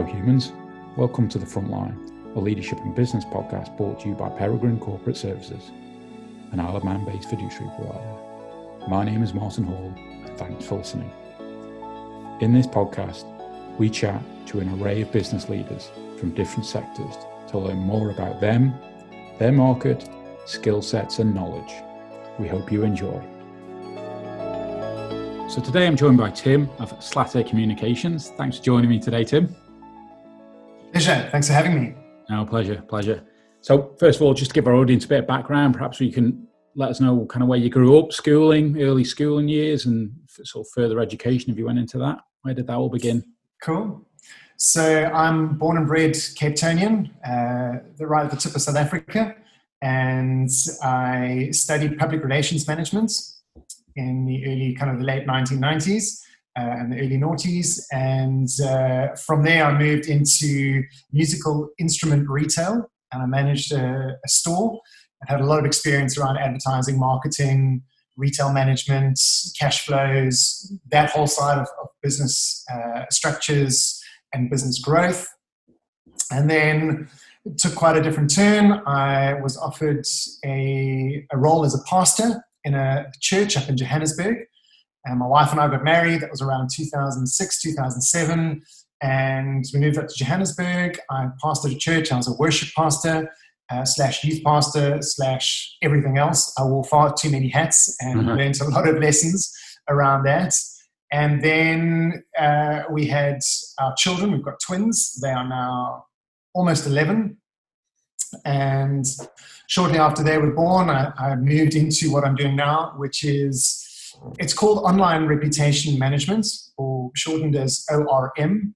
humans. Welcome to The Frontline, a leadership and business podcast brought to you by Peregrine Corporate Services, an Isle of Man-based fiduciary provider. My name is Martin Hall, and thanks for listening. In this podcast, we chat to an array of business leaders from different sectors to learn more about them, their market, skill sets and knowledge. We hope you enjoy. So today I'm joined by Tim of Slatter Communications. Thanks for joining me today, Tim. Pleasure. Thanks for having me. No, pleasure. So first of all, just to give our audience a bit of background, perhaps you can let us know kind of where you grew up, schooling, early schooling years, and sort of further education if you went into that. Where did that all begin? Cool. So I'm born and bred Cape Townian, right at the tip of South Africa, and I studied public relations management in the late 1990s and the early noughties. And from there, I moved into musical instrument retail, and I managed a store. I had a lot of experience around advertising, marketing, retail management, cash flows, that whole side of business structures and business growth. And then it took quite a different turn. I was offered a role as a pastor in a church up in Johannesburg. And my wife and I got married. That was around 2006, 2007. And we moved up to Johannesburg. I pastored a church. I was a worship pastor / youth pastor / everything else. I wore far too many hats and learned a lot of lessons around that. And then we had our children. We've got twins. They are now almost 11. And shortly after they were born, I moved into what I'm doing now, which is, it's called Online Reputation Management, or shortened as ORM.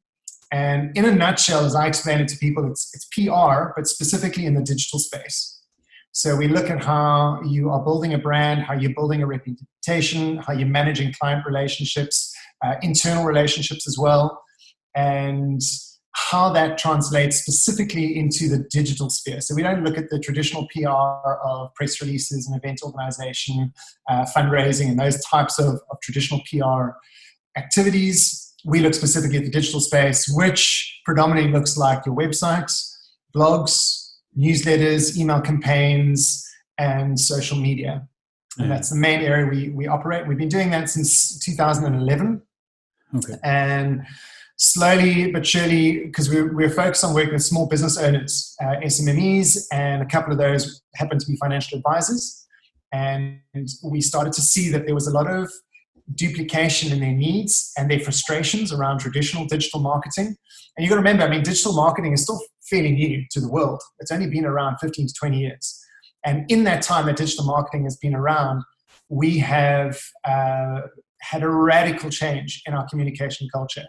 And in a nutshell, as I explain it to people, it's PR, but specifically in the digital space. So we look at how you are building a brand, how you're building a reputation, how you're managing client relationships, internal relationships as well, and how that translates specifically into the digital sphere. So we don't look at the traditional PR of press releases and event organization, fundraising, and those types of traditional PR activities. We look specifically at the digital space, which predominantly looks like your website, blogs, newsletters, email campaigns, and social media. And that's the main area we operate. We've been doing that since 2011. Okay. And slowly but surely, because we're focused on working with small business owners, SMMEs, and a couple of those happen to be financial advisors. And we started to see that there was a lot of duplication in their needs and their frustrations around traditional digital marketing. And you've got to remember, digital marketing is still fairly new to the world. It's only been around 15 to 20 years. And in that time that digital marketing has been around, we have had a radical change in our communication culture.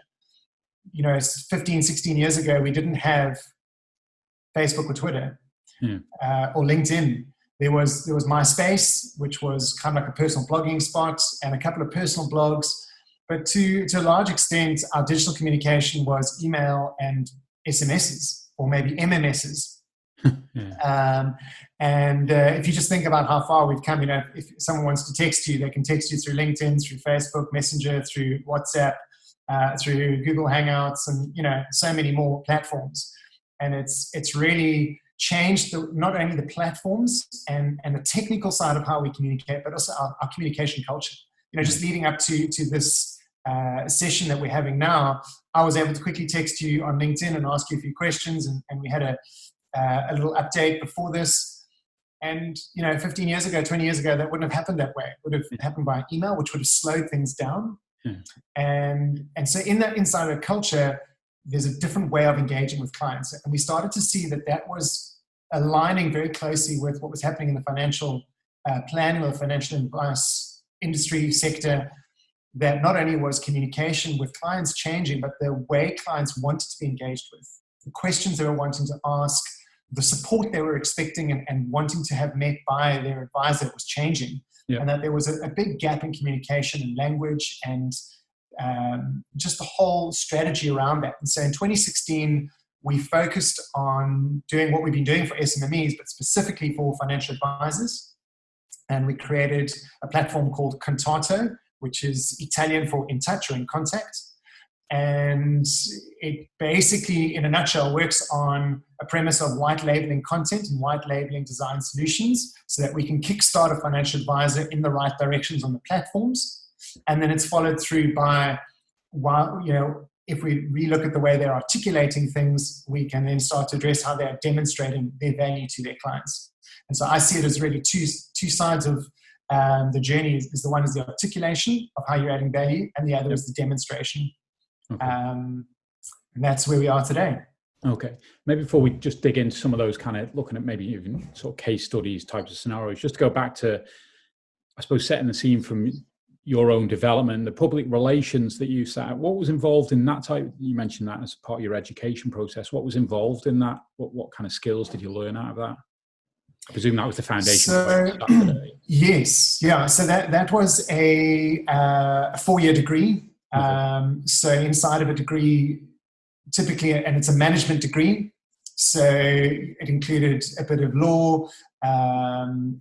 15, 16 years ago, we didn't have Facebook or Twitter or LinkedIn. There was MySpace, which was kind of like a personal blogging spot, and a couple of personal blogs. But to a large extent, our digital communication was email and SMSs, or maybe MMSs. If you just think about how far we've come, if someone wants to text you, they can text you through LinkedIn, through Facebook Messenger, through WhatsApp, through Google Hangouts, and so many more platforms. And it's really changed not only the platforms and the technical side of how we communicate, but also our communication culture. Just leading up to this session that we're having now, I was able to quickly text you on LinkedIn and ask you a few questions, and we had a little update before this. And 15 years ago, 20 years ago, that wouldn't have happened that way. It would have happened by email, which would have slowed things down. And so in that insider culture, there's a different way of engaging with clients. And we started to see that was aligning very closely with what was happening in the financial planning or the financial advice industry sector, that not only was communication with clients changing, but the way clients wanted to be engaged with, the questions they were wanting to ask, the support they were expecting and wanting to have met by their advisor was changing. And that there was a big gap in communication and language and just the whole strategy around that. And so in 2016, we focused on doing what we've been doing for SMMEs, but specifically for financial advisors. And we created a platform called Contato, which is Italian for in touch or in contact. And it basically, in a nutshell, works on a premise of white labeling content and white labeling design solutions so that we can kickstart a financial advisor in the right directions on the platforms. And then it's followed through by, if we relook at the way they're articulating things, we can then start to address how they're demonstrating their value to their clients. And so I see it as really two sides of the journey. Is the one is the articulation of how you're adding value, and the other is the demonstration. Okay. And that's where we are today. Okay. Maybe before we just dig into some of those kind of looking at maybe even sort of case studies types of scenarios, just to go back to, I suppose, setting the scene from your own development, the public relations that you set, what was involved in that type? You mentioned that as part of your education process. What was involved in that? What kind of skills did you learn out of that? I presume that was the foundation. Yes. Yeah. So that was a 4-year degree. Okay. So inside of a degree, typically, and it's a management degree. So it included a bit of law.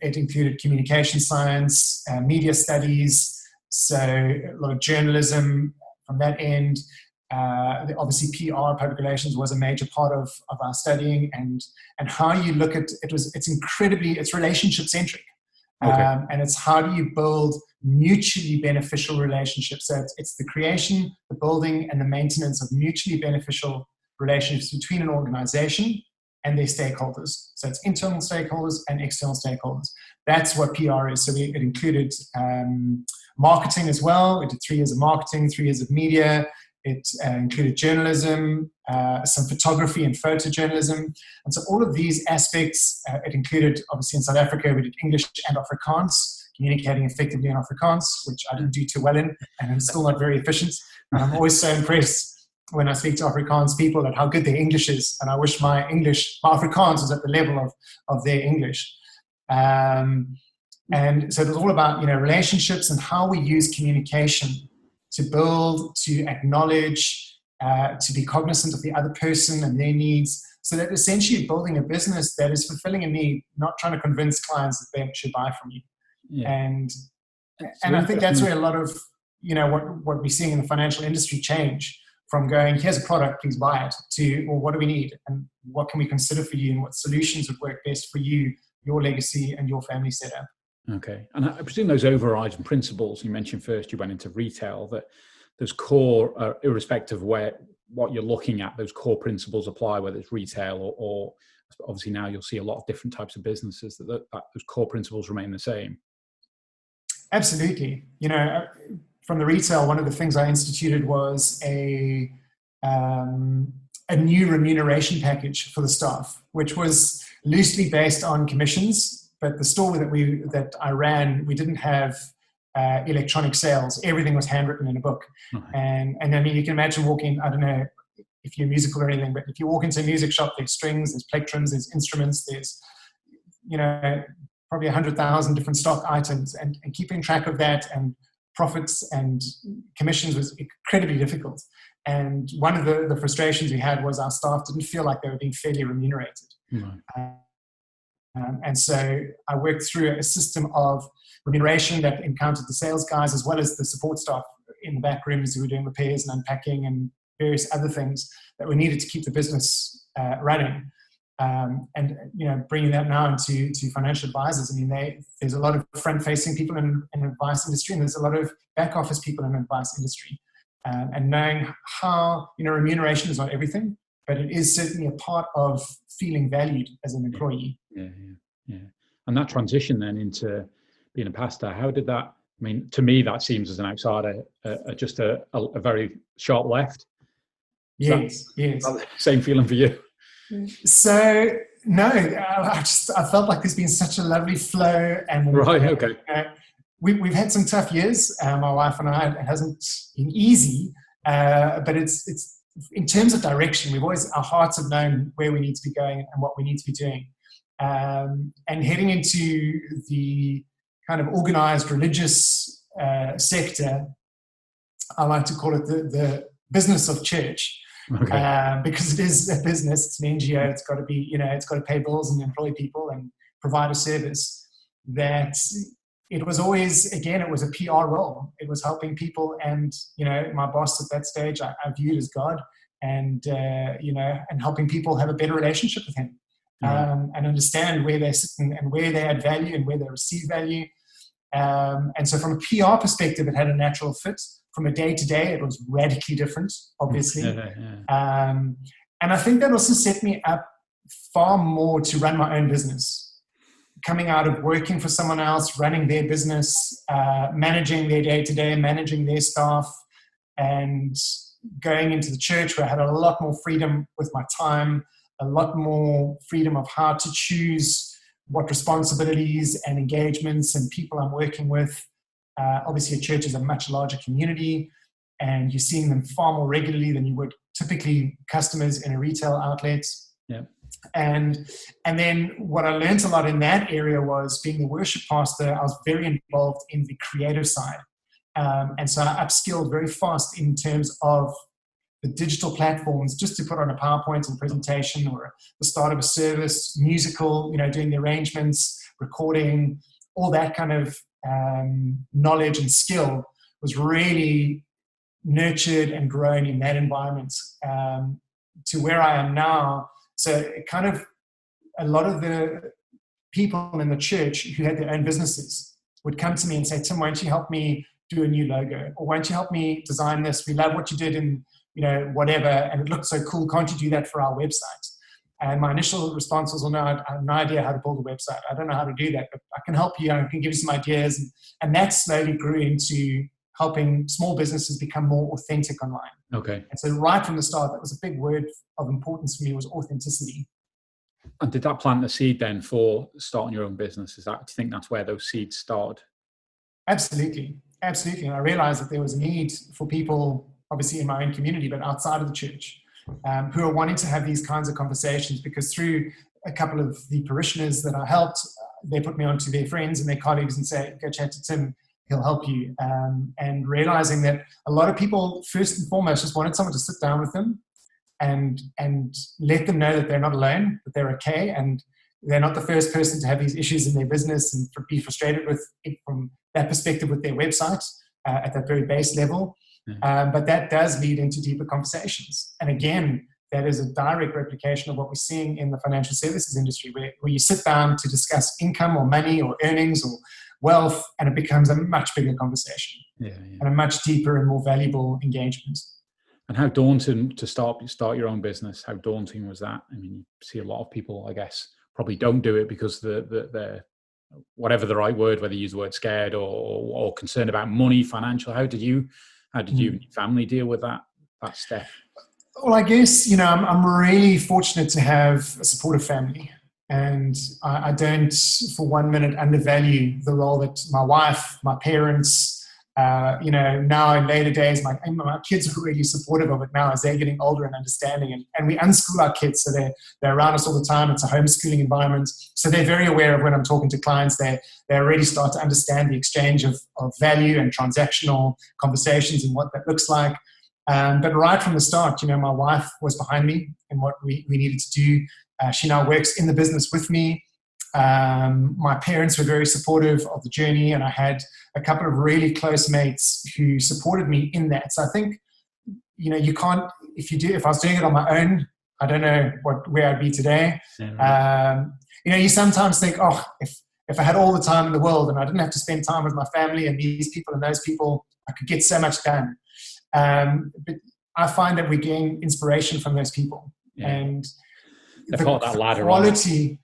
It included communication science, media studies. So a lot of journalism from that end. Obviously, PR, public relations, was a major part of our studying, and how you look at it it's relationship centric, okay. And it's how do you build mutually beneficial relationships. So it's the creation, the building, and the maintenance of mutually beneficial relationships between an organization and their stakeholders. So it's internal stakeholders and external stakeholders. That's what PR is. So it included marketing as well. We did 3 years of marketing, 3 years of media. It included journalism, some photography and photojournalism. And so all of these aspects, it included, obviously in South Africa, we did English and Afrikaans, communicating effectively in Afrikaans, which I didn't do too well in, and I'm still not very efficient. And I'm always so impressed when I speak to Afrikaans people at how good their English is. And I wish my Afrikaans was at the level of their English. And so it was all about, relationships and how we use communication to build, to acknowledge, to be cognizant of the other person and their needs, so that essentially building a business that is fulfilling a need, not trying to convince clients that they should buy from you. Yeah. And I think that's where a lot of, what we're seeing in the financial industry change from going, here's a product, please buy it, to, well, what do we need? And what can we consider for you? And what solutions would work best for you, your legacy, and your family setup? Okay. And I presume those overriding principles, you mentioned first you went into retail, that those core, irrespective of what you're looking at, those core principles apply, whether it's retail or obviously now you'll see a lot of different types of businesses that those core principles remain the same. Absolutely. From the retail, one of the things I instituted was a new remuneration package for the staff, which was loosely based on commissions. But the store that I ran, we didn't have electronic sales. Everything was handwritten in a book. Mm-hmm. And I mean, you can imagine walking, I don't know if you're musical or anything, but if you walk into a music shop, there's strings, there's plectrums, there's instruments, there's, probably 100,000 different stock items. And keeping track of that and profits and commissions was incredibly difficult. And one of the frustrations we had was our staff didn't feel like they were being fairly remunerated. Mm-hmm. And so I worked through a system of remuneration that encountered the sales guys as well as the support staff in the back rooms who were doing repairs and unpacking and various other things that were needed to keep the business running. And bringing that now into financial advisors. I mean, there's a lot of front-facing people in the advice industry, and there's a lot of back-office people in the advice industry. And knowing how remuneration is not everything, but it is certainly a part of feeling valued as an employee. Yeah. And that transition then into being a pastor, how did that? I mean, to me, that seems as an outsider just a very sharp left. Yes. Same feeling for you. So no, I felt like there's been such a lovely flow, and right, okay. We've had some tough years. My wife and I, it hasn't been easy, but it's in terms of direction. Our hearts have known where we need to be going and what we need to be doing, and heading into the kind of organized religious sector. I like to call it the business of church. Okay. Because it is a business, it's an NGO, it's got to be, it's got to pay bills and employ people and provide a service that it was always, again, it was a PR role. It was helping people, and my boss at that stage, I viewed as God, and and helping people have a better relationship with him, and understand where they sit and where they add value and where they receive value. And so from a PR perspective, it had a natural fit. From a day-to-day, it was radically different, obviously. And I think that also set me up far more to run my own business. Coming out of working for someone else, running their business, managing their day-to-day, managing their staff, and going into the church where I had a lot more freedom with my time, a lot more freedom of how to choose what responsibilities and engagements and people I'm working with. Obviously, a church is a much larger community, and you're seeing them far more regularly than you would typically customers in a retail outlet. Yeah. And then what I learned a lot in that area was, being the worship pastor, I was very involved in the creative side. And so I upskilled very fast in terms of the digital platforms, just to put on a PowerPoint and presentation, or the start of a service, musical, doing the arrangements, recording, all that kind of knowledge and skill was really nurtured and grown in that environment, to where I am now. So it kind of, a lot of the people in the church who had their own businesses would come to me and say, Tim, why don't you help me do a new logo? Or why don't you help me design this? We love what you did in, whatever, and it looked so cool. Can't you do that for our website? And my initial response was, well, no, I have no idea how to build a website. I don't know how to do that, but I can help you. I can give you some ideas. And that slowly grew into helping small businesses become more authentic online. Okay. And so right from the start, that was a big word of importance for me, was authenticity. And did that plant the seed then for starting your own business? Do you think that's where those seeds started? Absolutely. Absolutely. And I realized that there was a need for people, obviously in my own community, but outside of the church, who are wanting to have these kinds of conversations, because through a couple of the parishioners that I helped, they put me on to their friends and their colleagues and say, go chat to Tim, he'll help you. And realizing that a lot of people, first and foremost, just wanted someone to sit down with them and let them know that they're not alone, that they're okay, and they're not the first person to have these issues in their business and be frustrated with it from that perspective with their website at that very base level. But that does lead into deeper conversations. And again, that is a direct replication of what we're seeing in the financial services industry, where you sit down to discuss income or money or earnings or wealth, and it becomes a much bigger conversation and a much deeper and more valuable engagement. And how daunting to start your own business? How daunting was that? I mean, you see a lot of people, I guess, probably don't do it because they're whatever the right word, whether you use the word scared or concerned about money, financial. How did you and your family deal with that step? Well, I guess, I'm really fortunate to have a supportive family, and I don't for 1 minute undervalue the role that my wife, my parents, now in later days, my kids are really supportive of it now as they're getting older and understanding. And we unschool our kids, so they're around us all the time. It's a homeschooling environment. So they're very aware of when I'm talking to clients, they already start to understand the exchange of value and transactional conversations and what that looks like. But right from the start, my wife was behind me in what we needed to do. She now works in the business with me. My parents were very supportive of the journey, and I had a couple of really close mates who supported me in that. So I think, you can't, if I was doing it on my own, I don't know where I'd be today. You sometimes think, if I had all the time in the world and I didn't have to spend time with my family and these people and those people, I could get so much done. But I find that we gain inspiration from those people. And the quality,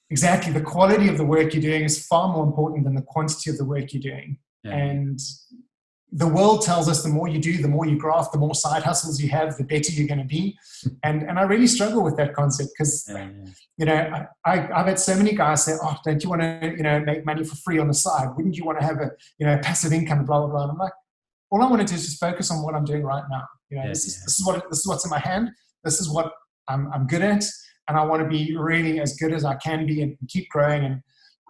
exactly, the quality of the work you're doing is far more important than the quantity of the work you're doing. And the world tells us the more you do, the more you graft, the more side hustles you have, the better you're going to be. And I really struggle with that concept because, I've had so many guys say, don't you want to, make money for free on the side? Wouldn't you want to have a, passive income, blah, blah, blah. And I'm like, all I want to do is just focus on what I'm doing right now. This is what's in my hand. This is what I'm good at. And I want to be really as good as I can be and keep growing.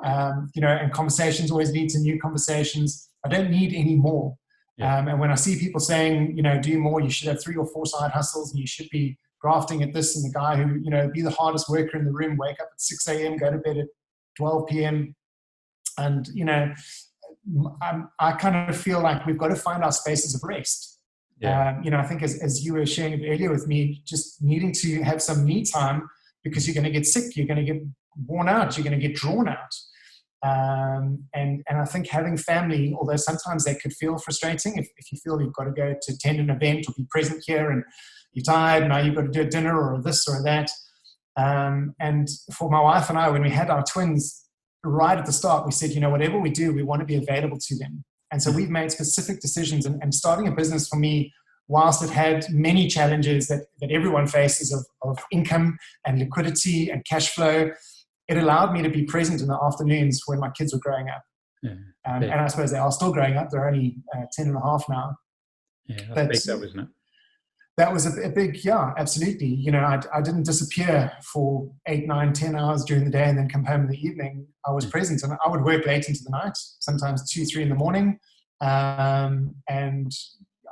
And conversations always lead to new conversations. I don't need any more. And when I see people saying, do more, you should have 3 or 4 side hustles and you should be grafting at this, and the guy who, be the hardest worker in the room, wake up at 6 a.m., go to bed at 12 p.m. And, I kind of feel like we've got to find our spaces of rest. Yeah. I think as you were sharing it earlier with me, just needing to have some me time, because you're going to get sick, you're going to get worn out, you're going to get drawn out. And I think having family, although sometimes that could feel frustrating, if you feel you've got to go to attend an event or be present here and you're tired, now you've got to do a dinner or this or that. And for my wife and I, when we had our twins, right at the start, we said, whatever we do, we want to be available to them. And so we've made specific decisions. And starting a business for me, whilst it had many challenges that everyone faces of income and liquidity and cash flow, it allowed me to be present in the afternoons when my kids were growing up. Yeah. And I suppose they are still growing up. They're only 10 and a half now. Yeah, that's big though, isn't it? That was a big, yeah, absolutely. I didn't disappear for 8, 9, 10 hours during the day and then come home in the evening. I was present, and I would work late into the night, sometimes 2, 3 in the morning. And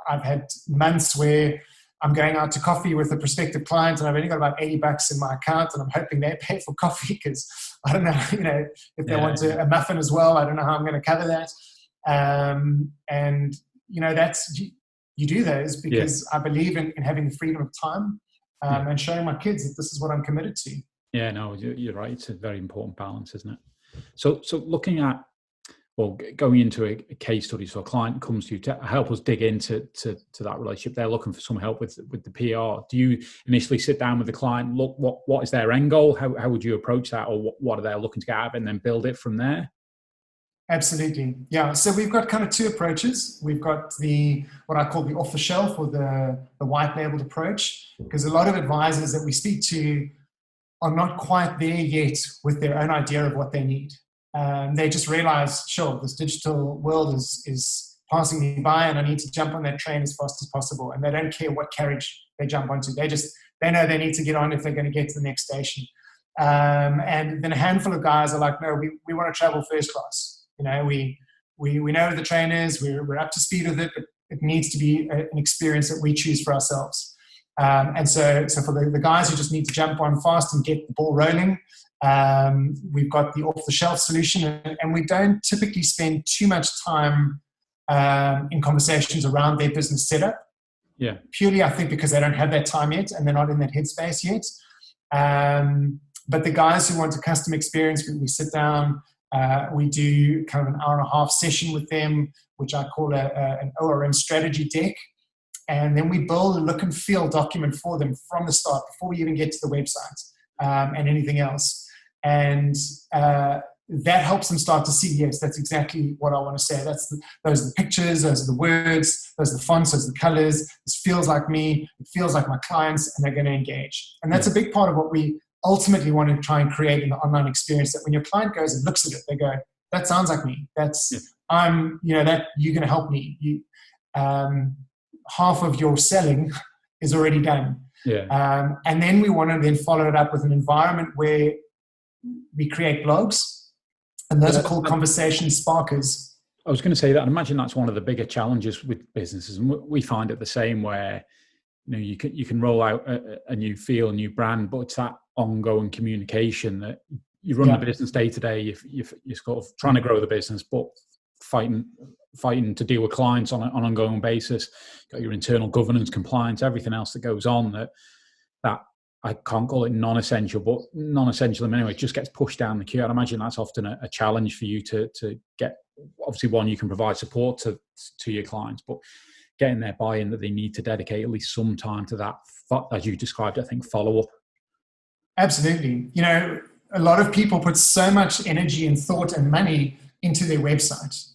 I've had months where I'm going out to coffee with a prospective client and I've only got about $80 in my account, and I'm hoping they pay for coffee because I don't know, if they want a muffin as well, I don't know how I'm going to cover that. And that's, you do those because I believe in having the freedom of time and showing my kids that this is what I'm committed to. Yeah, no, you're right. It's a very important balance, isn't it? So looking at, going into a case study, so a client comes to you to help us dig into that relationship. They're looking for some help with the PR. Do you initially sit down with the client, look what is their end goal? How would you approach that, or what are they looking to get out of it, and then build it from there? Absolutely. Yeah. So we've got kind of two approaches. We've got what I call the off the shelf or the white labeled approach, because a lot of advisors that we speak to are not quite there yet with their own idea of what they need. They just realize, sure, this digital world is passing me by and I need to jump on that train as fast as possible. And they don't care what carriage they jump onto. They know they need to get on if they're going to get to the next station. And then a handful of guys are like, no, we want to travel first class. We know who the train is, we're up to speed with it, but it needs to be an experience that we choose for ourselves. And so for the guys who just need to jump on fast and get the ball rolling, we've got the off-the-shelf solution, and we don't typically spend too much time in conversations around their business setup. Yeah. Purely, I think, because they don't have that time yet and they're not in that headspace yet. But the guys who want a custom experience, we sit down. We do kind of an hour and a half session with them, which I call an ORM strategy deck. And then we build a look and feel document for them from the start, before we even get to the website and anything else. And that helps them start to see, yes, that's exactly what I want to say. Those are the pictures, those are the words, those are the fonts, those are the colors. This feels like me, it feels like my clients, and they're going to engage. And that's a big part of what we ultimately want to try and create in the online experience, that when your client goes and looks at it, they go, that sounds like me. That you're going to help me. Half of your selling is already done. Yeah. And then we want to then follow it up with an environment where we create blogs, and those are called conversation sparkers. I was going to say that, and imagine that's one of the bigger challenges with businesses, and we find it the same, where you can roll out a new feel, a new brand, but it's that ongoing communication that you run the business day to day. You're sort of trying to grow the business, but fighting to deal with clients on an ongoing basis. Got your internal governance, compliance, everything else that goes on that I can't call it non-essential, but non-essential in many ways just gets pushed down the queue. I'd imagine that's often a challenge for you to get. Obviously, one, you can provide support to your clients, but getting their buy-in that they need to dedicate at least some time to that, as you described, I think, follow-up. Absolutely. A lot of people put so much energy and thought and money into their website.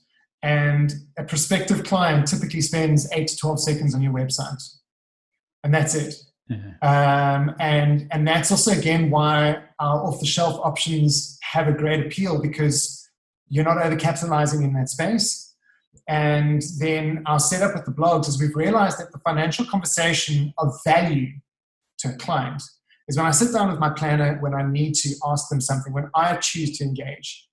And a prospective client typically spends 8 to 12 seconds on your website. And that's it. Yeah. And that's also, again, why our off-the-shelf options have a great appeal, because you're not over-capitalizing in that space. And then our setup with the blogs is we've realized that the financial conversation of value to a client is when I sit down with my planner, when I need to ask them something, when I choose to engage.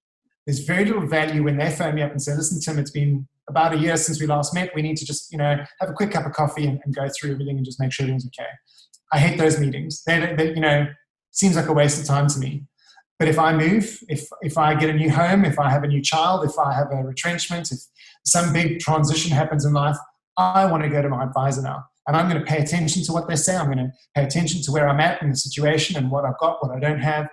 There's very little value when they phone me up and say, listen, Tim, it's been about a year since we last met. We need to just, have a quick cup of coffee and go through everything and just make sure everything's okay. I hate those meetings. They seems like a waste of time to me. But if I move, if I get a new home, if I have a new child, if I have a retrenchment, if some big transition happens in life, I want to go to my advisor now. And I'm going to pay attention to what they say. I'm going to pay attention to where I'm at in the situation and what I've got, what I don't have.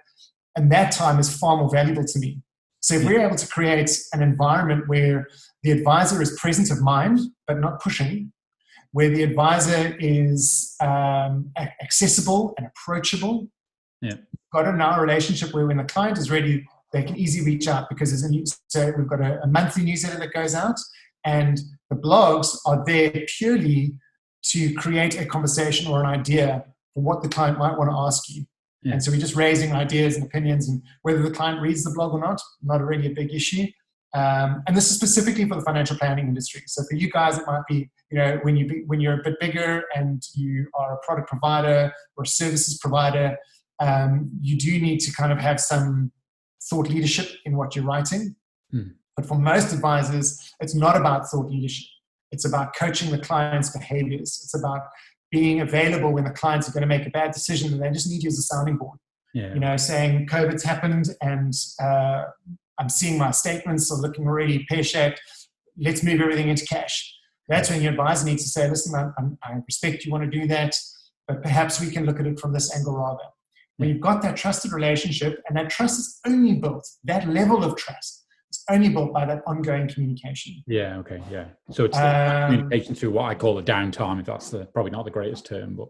And that time is far more valuable to me. So if we're able to create an environment where the advisor is present of mind, but not pushing, where the advisor is accessible and approachable, got a now relationship where when the client is ready, they can easily reach out because so we've got a monthly newsletter that goes out, and the blogs are there purely to create a conversation or an idea for what the client might want to ask you. Yeah. And so we're just raising ideas and opinions, and whether the client reads the blog or not really a big issue. And this is specifically for the financial planning industry. So for you guys, it might be, when you're a bit bigger and you are a product provider or a services provider, you do need to kind of have some thought leadership in what you're writing. But for most advisors, it's not about thought leadership. It's about coaching the client's behaviors. It's about being available when the clients are going to make a bad decision and they just need you as a sounding board. Saying COVID's happened and I'm seeing my statements are looking already pear-shaped. Let's move everything into cash. That's when your advisor needs to say, listen, I respect you want to do that, but perhaps we can look at it from this angle rather. When you've got that trusted relationship, and that trust is only built, that level of trust is only built by that ongoing communication. Yeah, okay, yeah. So it's communication through what I call the downtime, if that's probably not the greatest term, but...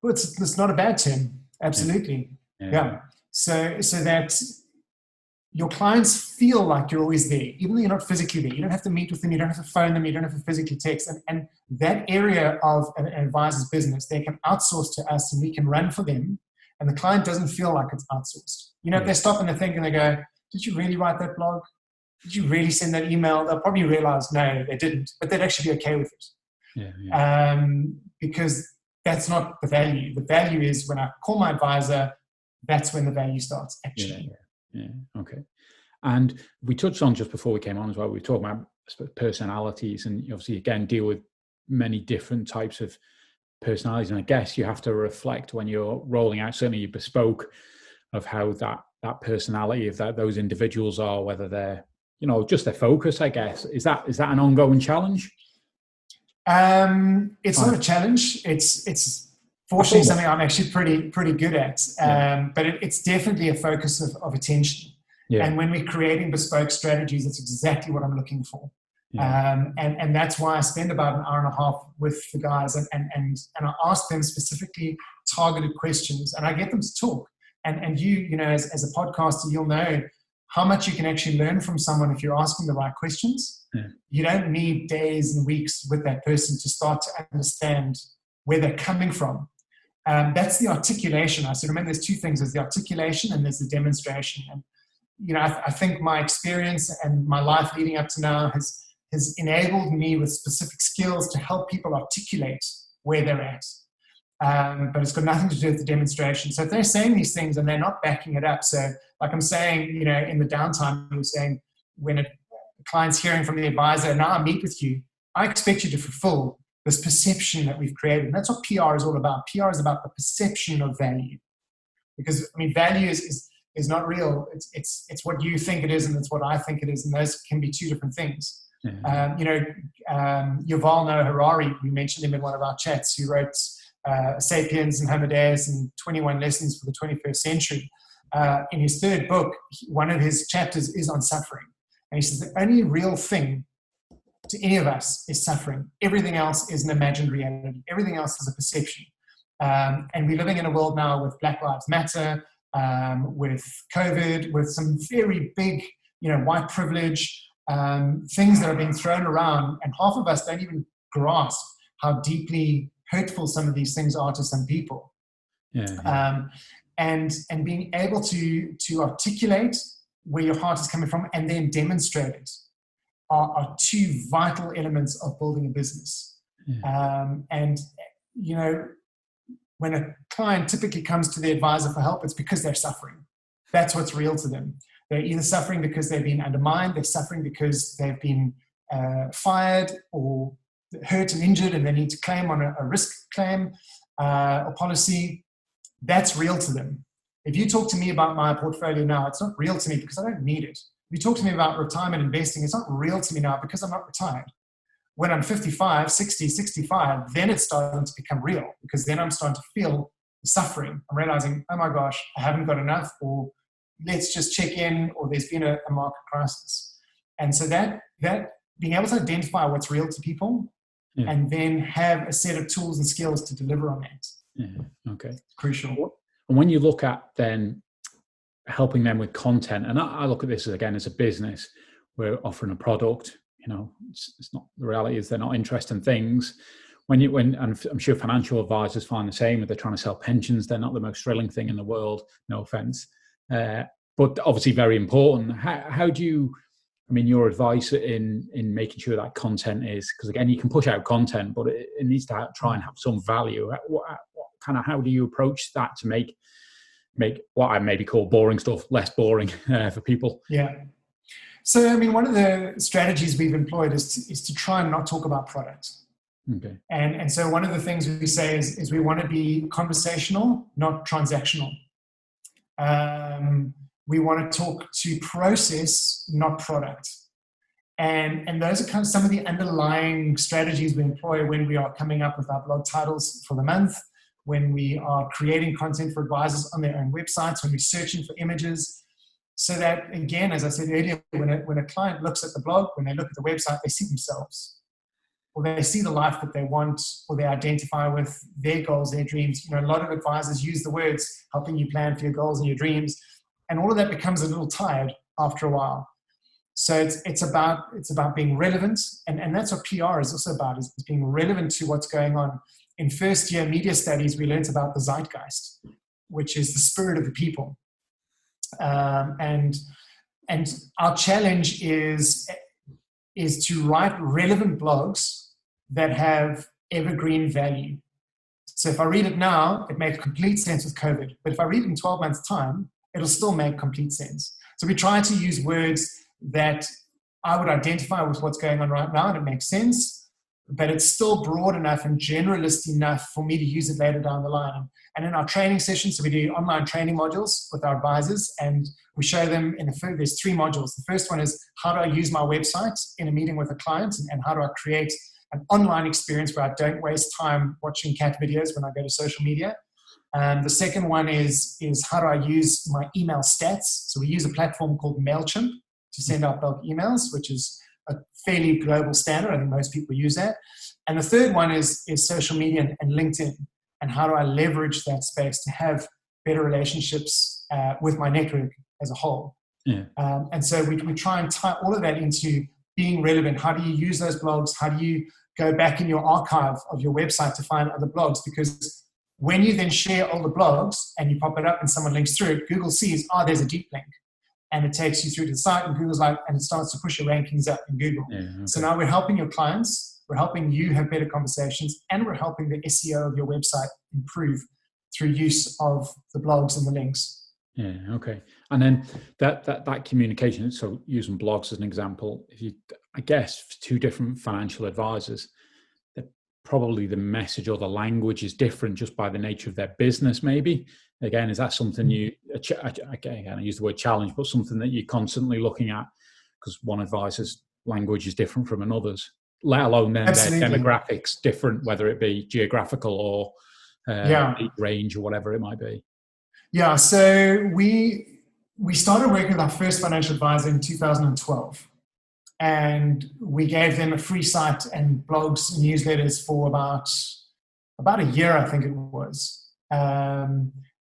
Well, it's not a bad term, absolutely. Yeah. So that your clients feel like you're always there, even though you're not physically there. You don't have to meet with them, you don't have to phone them, you don't have to physically text. And that area of an advisor's business, they can outsource to us and we can run for them. And the client doesn't feel like it's outsourced. If they stop and they think and they go, did you really write that blog? Did you really send that email? They'll probably realize, no, they didn't, but they'd actually be okay with it. Because that's not the value. The value is when I call my advisor, that's when the value starts, actually. Yeah. Okay. And we touched on just before we came on as well, we were talking about personalities, and you obviously, again, deal with many different types of personalities. And I guess you have to reflect when you're rolling out, certainly your bespoke, of how that personality of those individuals are, whether they're, just their focus, I guess. Is that an ongoing challenge? It's not a challenge. It's fortunately something I'm actually pretty good at. But it's definitely a focus of attention. Yeah. And when we're creating bespoke strategies, that's exactly what I'm looking for. Yeah. And that's why I spend about an hour and a half with the guys and I ask them specifically targeted questions and I get them to talk. And you as a podcaster, you'll know how much you can actually learn from someone if you're asking the right questions. Yeah. You don't need days and weeks with that person to start to understand where they're coming from. That's the articulation. I said, remember, there's two things. There's the articulation and there's the demonstration. And, I think my experience and my life leading up to now has enabled me with specific skills to help people articulate where they're at. But it's got nothing to do with the demonstration. So if they're saying these things and they're not backing it up, so like I'm saying, in the downtime, you're saying when a client's hearing from the advisor, now I meet with you, I expect you to fulfill this perception that we've created. And that's what PR is all about. PR is about the perception of value. Because, value is not real. It's what you think it is and it's what I think it is. And those can be two different things. Mm-hmm. Yuval Noah Harari, we mentioned him in one of our chats, who wrote Sapiens and Homo Deus and 21 Lessons for the 21st Century. In his third book, one of his chapters is on suffering. And he says the only real thing to any of us is suffering. Everything else is an imagined reality. Everything else is a perception. And we're living in a world now with Black Lives Matter, with COVID, with some very big, white privilege, things that are being thrown around. And half of us don't even grasp how deeply hurtful some of these things are to some people. Yeah. And being able to articulate where your heart is coming from and then demonstrate it are two vital elements of building a business. Yeah. When a client typically comes to the advisor for help, it's because they're suffering. That's what's real to them. They're either suffering because they've been undermined, they're suffering because they've been fired or hurt and injured and they need to claim on a risk claim or policy. That's real to them. If you talk to me about my portfolio now, it's not real to me because I don't need it. If you talk to me about retirement investing, it's not real to me now because I'm not retired. When I'm 55, 60, 65, then it's starting to become real because then I'm starting to feel the suffering. I'm realizing, oh my gosh, I haven't got enough, or let's just check in, or there's been a market crisis. And so that being able to identify what's real to people and then have a set of tools and skills to deliver on that. Yeah. Okay. It's crucial. And when you look at then helping them with content, and I look at this again as a business, we're offering a product, it's not, the reality is they're not interesting things. And I'm sure financial advisors find the same, if they're trying to sell pensions, they're not the most thrilling thing in the world, no offense, but obviously very important. How do you, your advice in making sure that content is, because again, you can push out content, but it needs to try and have some value. How do you approach that to make what I maybe call boring stuff less boring for people? Yeah. So, one of the strategies we've employed is to try and not talk about products. Okay. And so one of the things we say is we want to be conversational, not transactional. We want to talk to process, not product. And those are kind of some of the underlying strategies we employ when we are coming up with our blog titles for the month, when we are creating content for advisors on their own websites, when we're searching for images. So that, again, as I said earlier, when a client looks at the blog, when they look at the website, they see themselves, or they see the life that they want, or they identify with their goals, their dreams. A lot of advisors use the words helping you plan for your goals and your dreams, and all of that becomes a little tired after a while. So it's about being relevant, and that's what PR is also about, is being relevant to what's going on. In first year media studies, we learned about the zeitgeist, which is the spirit of the people. And our challenge is to write relevant blogs that have evergreen value. So if I read it now, it makes complete sense with COVID. But if I read it in 12 months' time, it'll still make complete sense. So we try to use words that I would identify with what's going on right now, and it makes sense, but it's still broad enough and generalist enough for me to use it later down the line. And in our training sessions, so we do online training modules with our advisors, and we show them there's 3 modules. The first one is, how do I use my website in a meeting with a client, and how do I create an online experience where I don't waste time watching cat videos when I go to social media. The second one is how do I use my email stats? So we use a platform called MailChimp to send out bulk emails, which is a fairly global standard. I think most people use that. And the third one is social media and LinkedIn, and how do I leverage that space to have better relationships with my network as a whole. Yeah. And so we try and tie all of that into being relevant. How do you use those blogs? How do you go back in your archive of your website to find other blogs? Because when you then share all the blogs and you pop it up and someone links through it, Google sees, there's a deep link. And it takes you through to the site, and Google's and it starts to push your rankings up in Google. Yeah, okay. So now we're helping your clients, we're helping you have better conversations, and we're helping the SEO of your website improve through use of the blogs and the links. Yeah, okay. And then that communication, so using blogs as an example, I guess 2 different financial advisors, probably the message or the language is different just by the nature of their business, maybe. Again, is that something I use the word challenge, but something that you're constantly looking at, because one advisor's language is different from another's, let alone then their demographics different, whether it be geographical or range or whatever it might be. Yeah, so we started working with our first financial advisor in 2012. And we gave them a free site and blogs and newsletters for about a year, I think it was.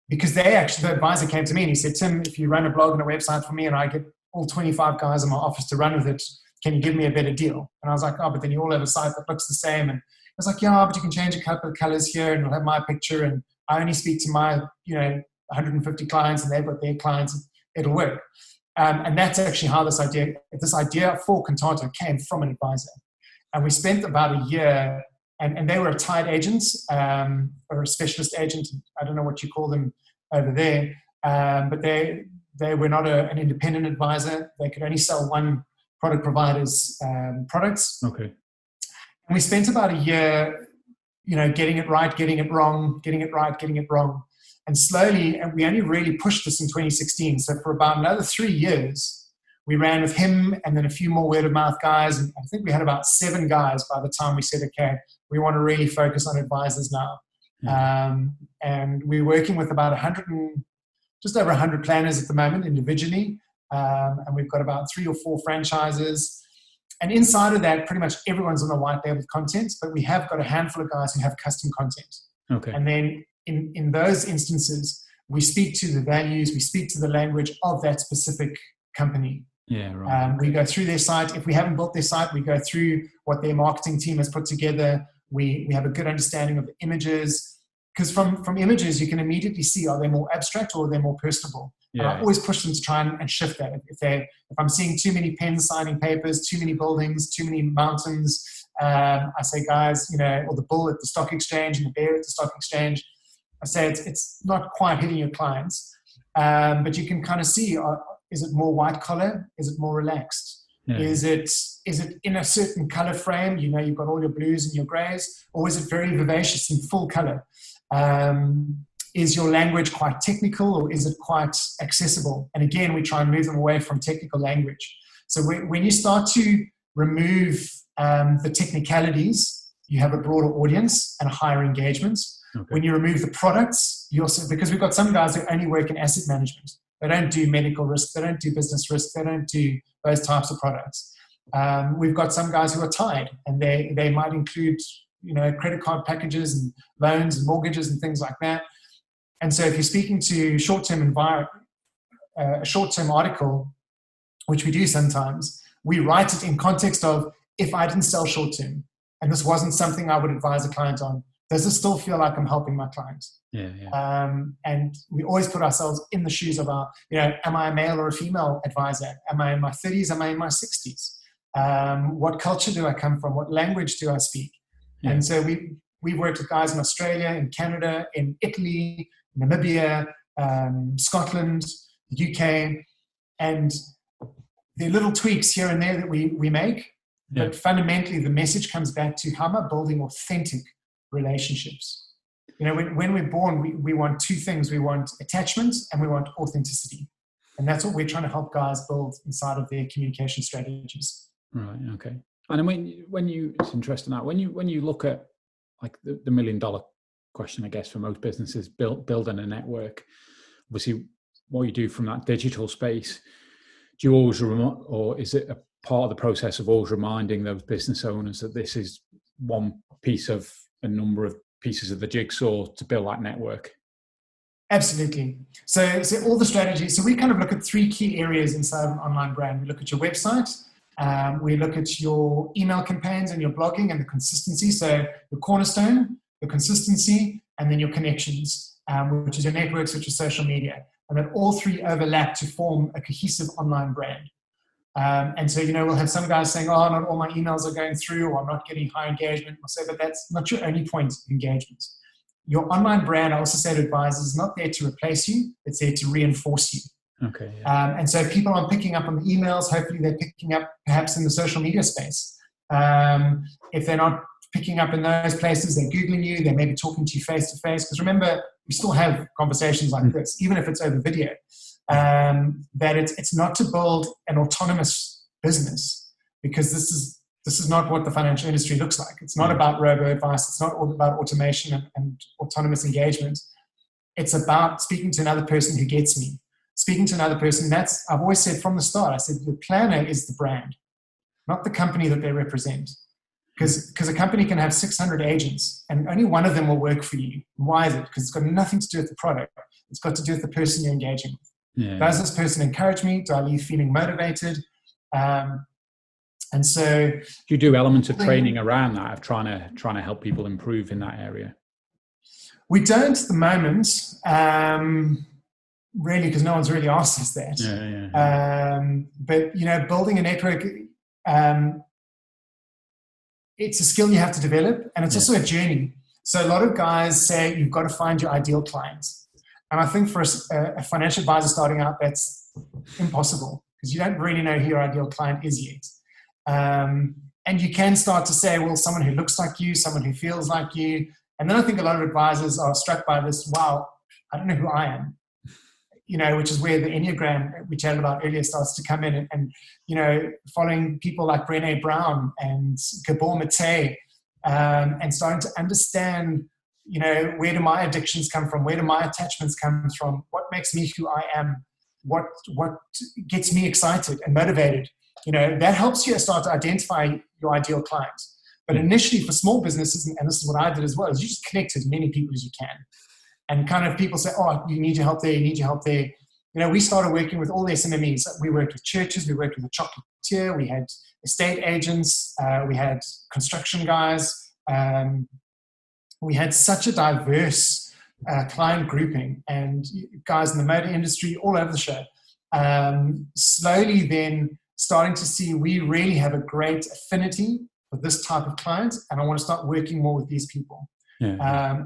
Because the advisor came to me and he said, Tim, if you run a blog and a website for me and I get all 25 guys in my office to run with it, can you give me a better deal? And I was like, but then you all have a site that looks the same. And I was like, but you can change a couple of colors here and it'll have my picture. And I only speak to my, 150 clients and they've got their clients. It'll work. And that's actually how this idea for Contato came from an advisor. And we spent about a year, and they were a tied agent or a specialist agent. I don't know what you call them over there, but they were not an independent advisor. They could only sell one product provider's products. Okay. And we spent about a year, getting it right, getting it wrong, getting it right, getting it wrong. And slowly, and we only really pushed this in 2016. So for about another 3 years, we ran with him and then a few more word of mouth guys. And I think we had about 7 guys by the time we said, okay, we want to really focus on advisors now. And we're working with about just over 100 planners at the moment individually. And we've got about 3 or 4 franchises. And inside of that, pretty much everyone's on the white label content, but we have got a handful of guys who have custom content. Okay. And then in those instances, we speak to the values, we speak to the language of that specific company. Yeah, right. We go through their site. If we haven't built their site, we go through what their marketing team has put together. We have a good understanding of the images, because from images, you can immediately see, are they more abstract or are they more personable? Yeah. And I always push them to try and shift that. If I'm seeing too many pens signing papers, too many buildings, too many mountains, I say, guys, or the bull at the stock exchange and the bear at the stock exchange, I say it's not quite hitting your clients, but you can kind of see, is it more white collar? Is it more relaxed? Yeah. Is it in a certain color frame? You've got all your blues and your grays, or is it very vivacious in full color? Is your language quite technical, or is it quite accessible? And again, we try and move them away from technical language. So when you start to remove the technicalities, you have a broader audience and a higher engagement. Okay. When you remove the products, you also, because we've got some guys who only work in asset management. They don't do medical risk. They don't do business risk. They don't do those types of products. We've got some guys who are tied, and they might include, credit card packages and loans and mortgages and things like that. And so if you're speaking to a short-term article, which we do sometimes, we write it in context of, if I didn't sell short-term and this wasn't something I would advise a client on, does it still feel like I'm helping my client? Yeah. And we always put ourselves in the shoes of am I a male or a female advisor? Am I in my 30s? Am I in my 60s? What culture do I come from? What language do I speak? Yeah. And so we worked with guys in Australia, in Canada, in Italy, Namibia, Scotland, UK, and there are little tweaks here and there that we make, but fundamentally the message comes back to, how am I building authentic relationships? When we're born, we want 2 things. We want attachment and we want authenticity. And that's what we're trying to help guys build inside of their communication strategies. Right. Okay. And it's interesting now, when you look at like the $1 million question, I guess, for most businesses, building a network, obviously what you do from that digital space, do you always or is it a part of the process of always reminding those business owners that this is one piece of a number of pieces of the jigsaw to build that network? Absolutely. So all the strategies, so we kind of look at 3 key areas inside of an online brand. We look at your website, we look at your email campaigns and your blogging and the consistency. So the cornerstone, the consistency, and then your connections, which is your networks, which is social media. And then all 3 overlap to form a cohesive online brand. And so, we'll have some guys saying, oh, not all my emails are going through, or I'm not getting high engagement. We'll say, but that's not your only point of engagement. Your online brand, I also say to advisors, is not there to replace you. It's there to reinforce you. Okay. Yeah. And so people aren't picking up on the emails. Hopefully they're picking up perhaps in the social media space. If they're not picking up in those places, they're Googling you. They may be talking to you face to face. Because remember, we still have conversations like this, even if it's over video. That it's not to build an autonomous business, because this is not what the financial industry looks like. It's not about robo-advice. It's not all about automation and autonomous engagement. It's about speaking to another person who gets me. Speaking to another person, I've always said from the start, I said the planner is the brand, not the company that they represent. Because a company can have 600 agents and only one of them will work for you. Why is it? Because it's got nothing to do with the product. It's got to do with the person you're engaging with. Yeah. Does this person encourage me? Do I leave feeling motivated? And so, do you do elements of training around that, of trying to help people improve in that area? We don't at the moment, really, because no one's really asked us that. But building a network, it's a skill you have to develop, and it's also a journey. So a lot of guys say you've got to find your ideal client. And I think for a financial advisor starting out, that's impossible, because you don't really know who your ideal client is yet. And you can start to say, well, someone who looks like you, someone who feels like you. And then I think a lot of advisors are struck by this, wow, I don't know who I am. Which is where the Enneagram we chatted about earlier starts to come in, and following people like Brené Brown and Gabor Mate, and starting to understand, where do my addictions come from? Where do my attachments come from? What makes me who I am? What gets me excited and motivated? That helps you start to identify your ideal client. But initially for small businesses, and this is what I did as well, is you just connect to as many people as you can. And kind of people say, oh, you need your help there, you need your help there. We started working with all the SMMEs. We worked with churches, we worked with a chocolatier, we had estate agents, we had construction guys. We had such a diverse client grouping, and guys in the motor industry all over the show. Slowly then starting to see we really have a great affinity with this type of client, and I want to start working more with these people. Yeah.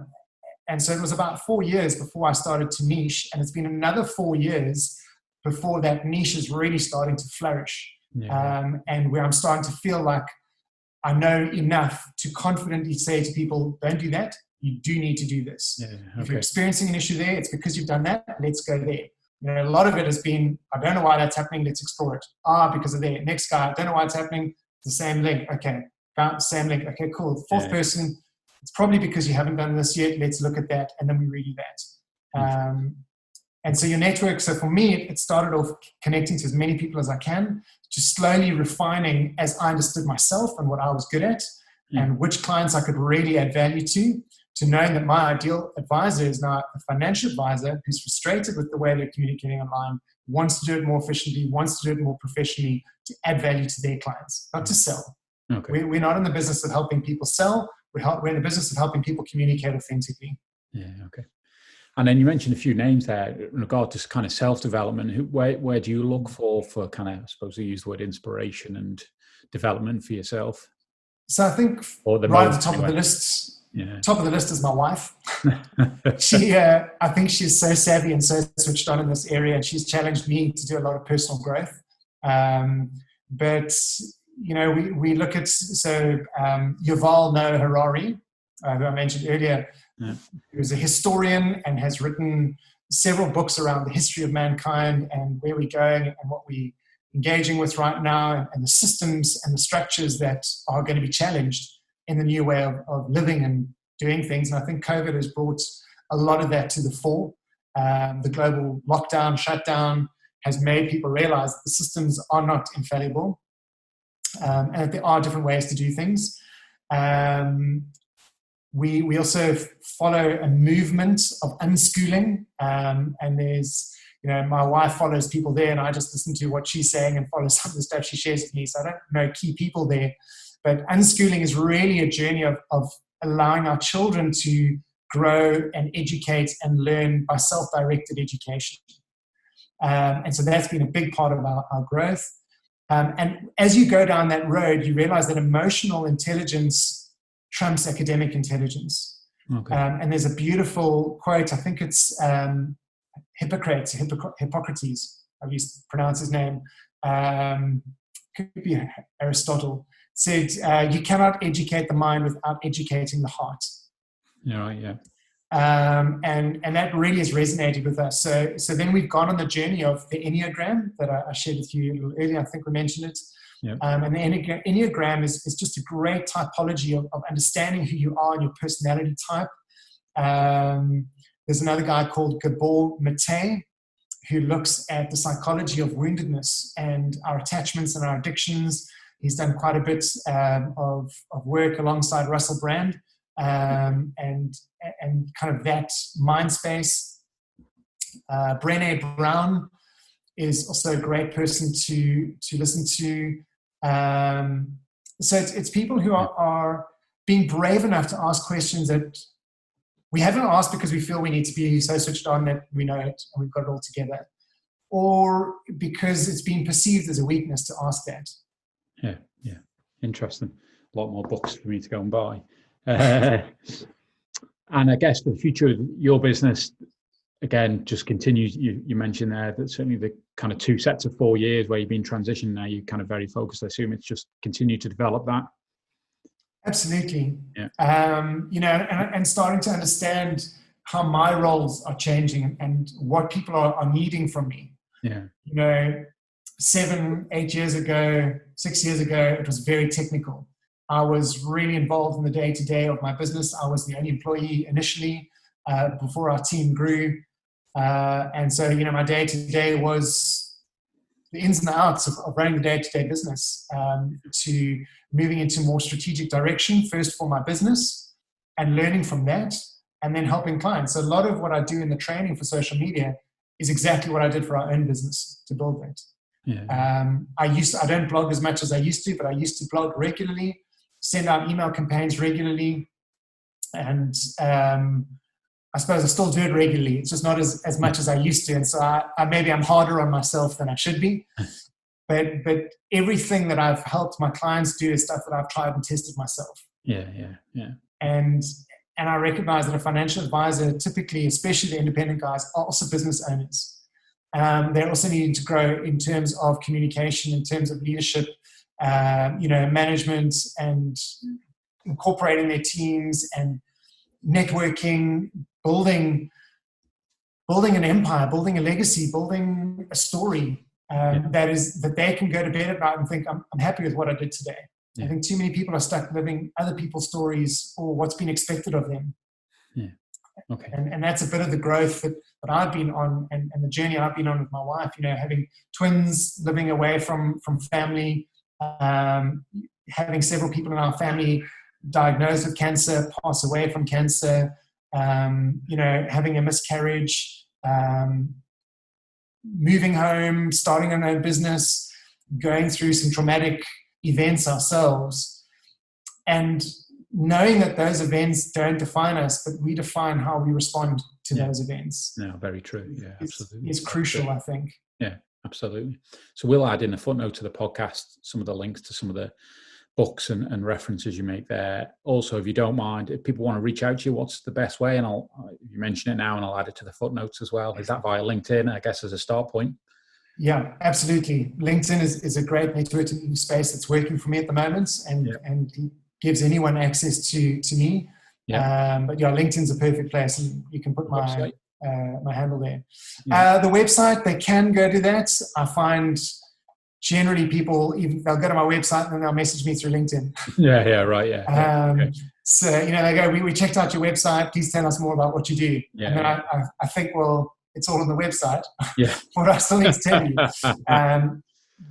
And so it was about 4 years before I started to niche, and it's been another 4 years before that niche is really starting to flourish. Yeah. And where I'm starting to feel like I know enough to confidently say to people, don't do that. You do need to do this. Yeah, okay. If you're experiencing an issue there, it's because you've done that. Let's go there. A lot of it has been, I don't know why that's happening. Let's explore it. Because of there. Next guy, I don't know why it's happening. The same link. Okay. Same link. Okay, cool. Fourth person, it's probably because you haven't done this yet. Let's look at that. And then we redo that. And so your network, so for me, it started off connecting to as many people as I can, just slowly refining as I understood myself and what I was good at and which clients I could really add value to knowing that my ideal advisor is now a financial advisor who's frustrated with the way they're communicating online, wants to do it more efficiently, wants to do it more professionally to add value to their clients, not to sell. Okay. We're not in the business of helping people sell. We're in the business of helping people communicate authentically. Yeah, okay. And then you mentioned a few names there in regard to kind of self-development. Where do you look for kind of, I suppose you use the word inspiration and development for yourself? So I think right at the top of the list, top of the list is my wife. I think she's so savvy and so switched on in this area, and she's challenged me to do a lot of personal growth. But we look at, Yuval Noah Harari, who I mentioned earlier, who's a historian and has written several books around the history of mankind and where we're going and what we're engaging with right now, and the systems and the structures that are going to be challenged in the new way of living and doing things. And I think COVID has brought a lot of that to the fore. The global lockdown, shutdown has made people realize that the systems are not infallible, and that there are different ways to do things. We also follow a movement of unschooling, and there's, my wife follows people there, and I just listen to what she's saying and follow some of the stuff she shares with me. So I don't know key people there, but unschooling is really a journey of allowing our children to grow and educate and learn by self-directed education. And so that's been a big part of our growth. And as you go down that road, you realize that emotional intelligence trumps academic intelligence. Okay. And there's a beautiful quote, I think it's Hippocrates, I used to pronounce his name, could be Aristotle, said, you cannot educate the mind without educating the heart. Yeah. And that really has resonated with us. So then we've gone on the journey of the Enneagram that I shared with you a little earlier. I think we mentioned it. Yep. And the Enneagram is just a great typology of understanding who you are and your personality type. There's another guy called Gabor Mate, who looks at the psychology of woundedness and our attachments and our addictions. He's done quite a bit of work alongside Russell Brand and kind of that mind space. Brené Brown is also a great person to listen to. So it's people who are being brave enough to ask questions that we haven't asked because we feel we need to be so switched on that we know it and we've got it all together, or because it's been perceived as a weakness to ask that. Yeah. Interesting. A lot more books for me to go and buy. And I guess for the future of your business, again, just continues. You mentioned there that certainly the kind of 2 sets of 4 years where you've been transitioning now, you're kind of very focused. I assume it's just continue to develop that. Absolutely. Yeah. And starting to understand how my roles are changing and what people are needing from me. Yeah. 7, 8 years ago, 6 years ago, it was very technical. I was really involved in the day-to-day of my business. I was the only employee initially before our team grew. And so, my day-to-day was the ins and outs of running the day-to-day business, to moving into more strategic direction, first for my business and learning from that, and then helping clients. So a lot of what I do in the training for social media is exactly what I did for our own business to build that. Yeah. I don't blog as much as I used to, but I used to blog regularly, send out email campaigns regularly. And I suppose I still do it regularly. It's just not as much as I used to. And so maybe I'm harder on myself than I should be. But everything that I've helped my clients do is stuff that I've tried and tested myself. Yeah. And I recognize that a financial advisor, typically, especially the independent guys, are also business owners. They also need to grow in terms of communication, in terms of leadership, management, and incorporating their teams and networking, building an empire, building a legacy, building a story that they can go to bed at night and think, I'm happy with what I did today. Yeah. I think too many people are stuck living other people's stories or what's been expected of them. Yeah. Okay. And that's a bit of the growth that I've been on and the journey I've been on with my wife, having twins, living away from family, having several people in our family diagnosed with cancer, pass away from cancer, having a miscarriage, moving home, starting our own business, going through some traumatic events ourselves, and knowing that those events don't define us, but we define how we respond to those events. No, very true. Yeah, absolutely. It's crucial, I think. Yeah, absolutely. So we'll add in a footnote to the podcast some of the links to some of the books and references you make there. Also, if you don't mind, if people want to reach out to you, what's the best way? And you mention it now and I'll add it to the footnotes as well. Is that via LinkedIn, I guess, as a start point? Yeah, absolutely. LinkedIn is a great networking space that's working for me at the moment and gives anyone access to me. Yeah. But LinkedIn's a perfect place, and you can put my handle there. Yeah. The website, they can go to that. I find generally people, they'll go to my website and then they'll message me through LinkedIn. Okay. So, they go, we checked out your website. Please tell us more about what you do. Yeah, and then I think, well, it's all on the website. Yeah. What I still need to tell you.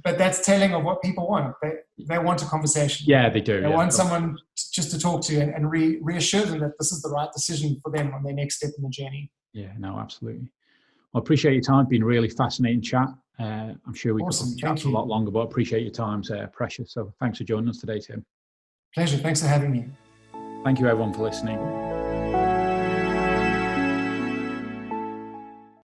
But that's telling of what people want. They want a conversation. Yeah, they do. They want someone just to talk to and reassure them that this is the right decision for them on their next step in the journey. Yeah, no, absolutely. Well, I appreciate your time. It's been a really fascinating chat. I'm sure we could chat for a lot longer, but I appreciate your time. It's precious. So thanks for joining us today, Tim. Pleasure. Thanks for having me. Thank you, everyone, for listening.